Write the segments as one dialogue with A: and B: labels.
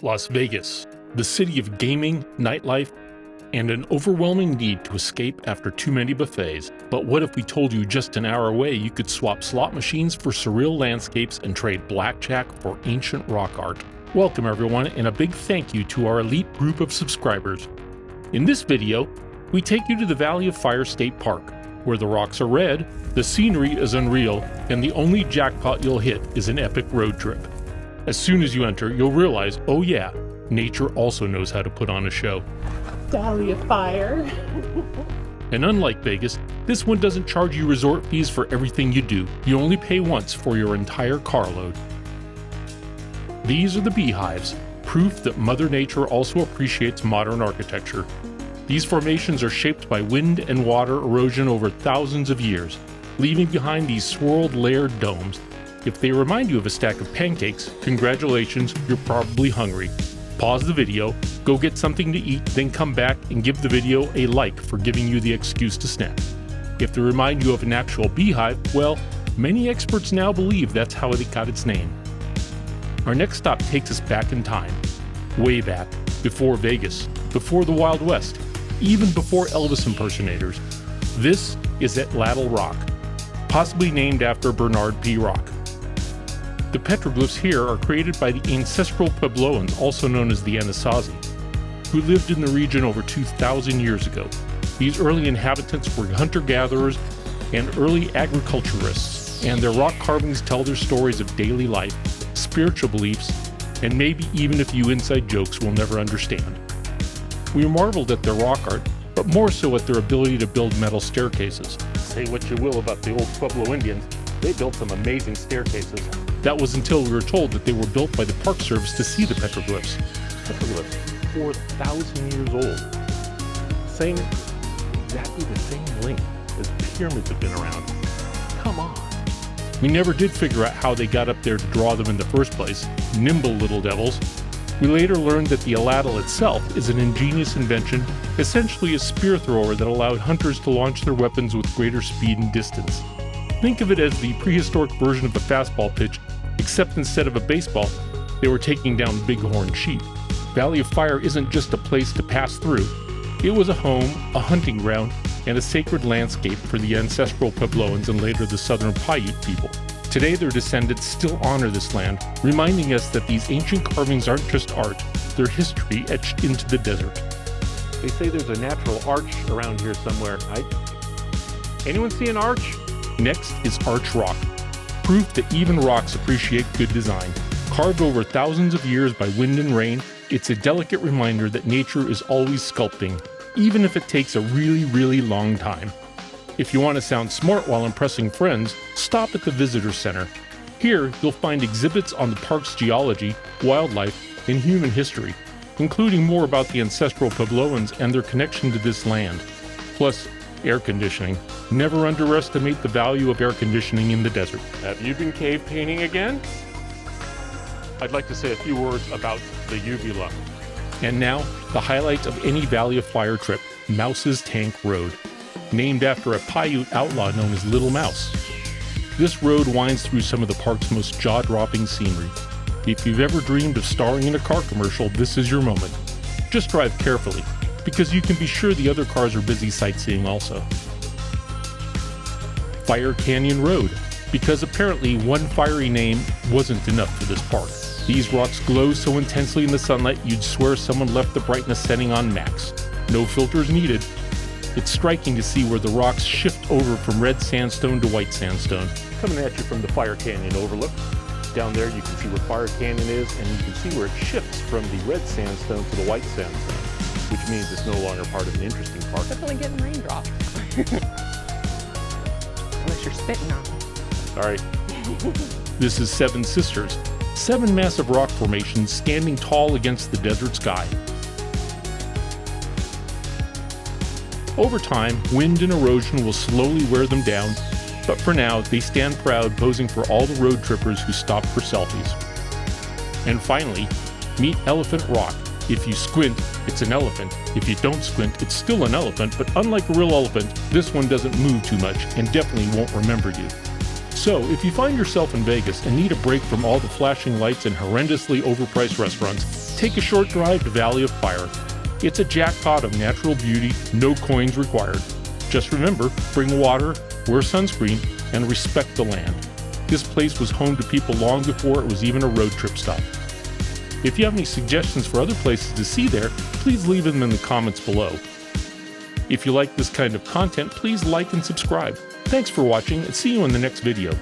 A: Las Vegas, the city of gaming, nightlife, and an overwhelming need to escape after too many buffets. But what if we told you just an hour away you could swap slot machines for surreal landscapes and trade blackjack for ancient rock art? Welcome everyone, and a big thank you to our elite group of subscribers. In this video, we take you to the Valley of Fire State Park, where the rocks are red, the scenery is unreal, and the only jackpot you'll hit is an epic road trip. As soon as you enter, you'll realize, oh yeah, nature also knows how to put on a show.
B: Valley of Fire.
A: And unlike Vegas, this one doesn't charge you resort fees for everything you do. You only pay once for your entire carload. These are the Beehives, proof that Mother Nature also appreciates modern architecture. These formations are shaped by wind and water erosion over thousands of years, leaving behind these swirled layered domes. If they remind you of a stack of pancakes, congratulations, you're probably hungry. Pause the video, go get something to eat, then come back and give the video a like for giving you the excuse to snack. If they remind you of an actual beehive, well, many experts now believe that's how it got its name. Our next stop takes us back in time. Way back, before Vegas, before the Wild West, even before Elvis impersonators. This is Atlatl Rock, possibly named after Bernard P. Rock. The petroglyphs here are created by the ancestral Puebloans, also known as the Anasazi, who lived in the region over 2,000 years ago. These early inhabitants were hunter-gatherers and early agriculturists, and their rock carvings tell their stories of daily life, spiritual beliefs, and maybe even a few inside jokes we'll never understand. We marveled at their rock art, but more so at their ability to build metal staircases. Say what you will about the old Pueblo Indians, they built some amazing staircases. That was until we were told that they were built by the Park Service to see the petroglyphs. Petroglyphs, 4,000 years old. Same, exactly the same length as pyramids have been around. Come on. We never did figure out how they got up there to draw them in the first place. Nimble little devils. We later learned that the Atlatl itself is an ingenious invention, essentially a spear thrower that allowed hunters to launch their weapons with greater speed and distance. Think of it as the prehistoric version of a fastball pitch, except instead of a baseball, they were taking down bighorn sheep. Valley of Fire isn't just a place to pass through. It was a home, a hunting ground, and a sacred landscape for the ancestral Puebloans and later the southern Paiute people. Today their descendants still honor this land, reminding us that these ancient carvings aren't just art, they're history etched into the desert. They say there's a natural arch around here somewhere. Anyone see an arch? Next is Arch Rock, proof that even rocks appreciate good design. Carved over thousands of years by wind and rain, it's a delicate reminder that nature is always sculpting, even if it takes a really, really long time. If you want to sound smart while impressing friends, stop at the Visitor Center. Here, you'll find exhibits on the park's geology, wildlife, and human history, including more about the ancestral Puebloans and their connection to this land. Plus, air conditioning. Never underestimate the value of air conditioning in the desert. Have you been cave painting again? I'd like to say a few words about the uvula. And now, the highlight of any Valley of Fire trip, Mouse's Tank Road, named after a Paiute outlaw known as Little Mouse. This road winds through some of the park's most jaw-dropping scenery. If you've ever dreamed of starring in a car commercial, this is your moment. Just drive carefully, because you can be sure the other cars are busy sightseeing also. Fire Canyon Road, because apparently one fiery name wasn't enough for this park. These rocks glow so intensely in the sunlight you'd swear someone left the brightness setting on max. No filters needed. It's striking to see where the rocks shift over from red sandstone to white sandstone. Coming at you from the Fire Canyon overlook. Down there you can see where Fire Canyon is, and you can see where it shifts from the red sandstone to the white sandstone, which means it's no longer part of an interesting park.
B: Definitely getting raindrops. Unless you're spitting on them.
A: Sorry. This is Seven Sisters, 7 massive rock formations standing tall against the desert sky. Over time, wind and erosion will slowly wear them down, but for now, they stand proud, posing for all the road trippers who stop for selfies. And finally, meet Elephant Rock. If you squint, it's an elephant. If you don't squint, it's still an elephant, but unlike a real elephant, this one doesn't move too much and definitely won't remember you. So, if you find yourself in Vegas and need a break from all the flashing lights and horrendously overpriced restaurants, Take a short drive to Valley of Fire. It's a jackpot of natural beauty, no coins required. Just remember, bring water, wear sunscreen, and respect the land. This place was home to people long before it was even a road trip stop. If you have any suggestions for other places to see there, please leave them in the comments below. If you like this kind of content, please like and subscribe. Thanks for watching, and see you in the next video.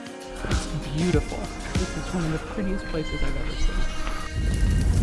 B: It's beautiful. This is one of the prettiest places I've ever seen.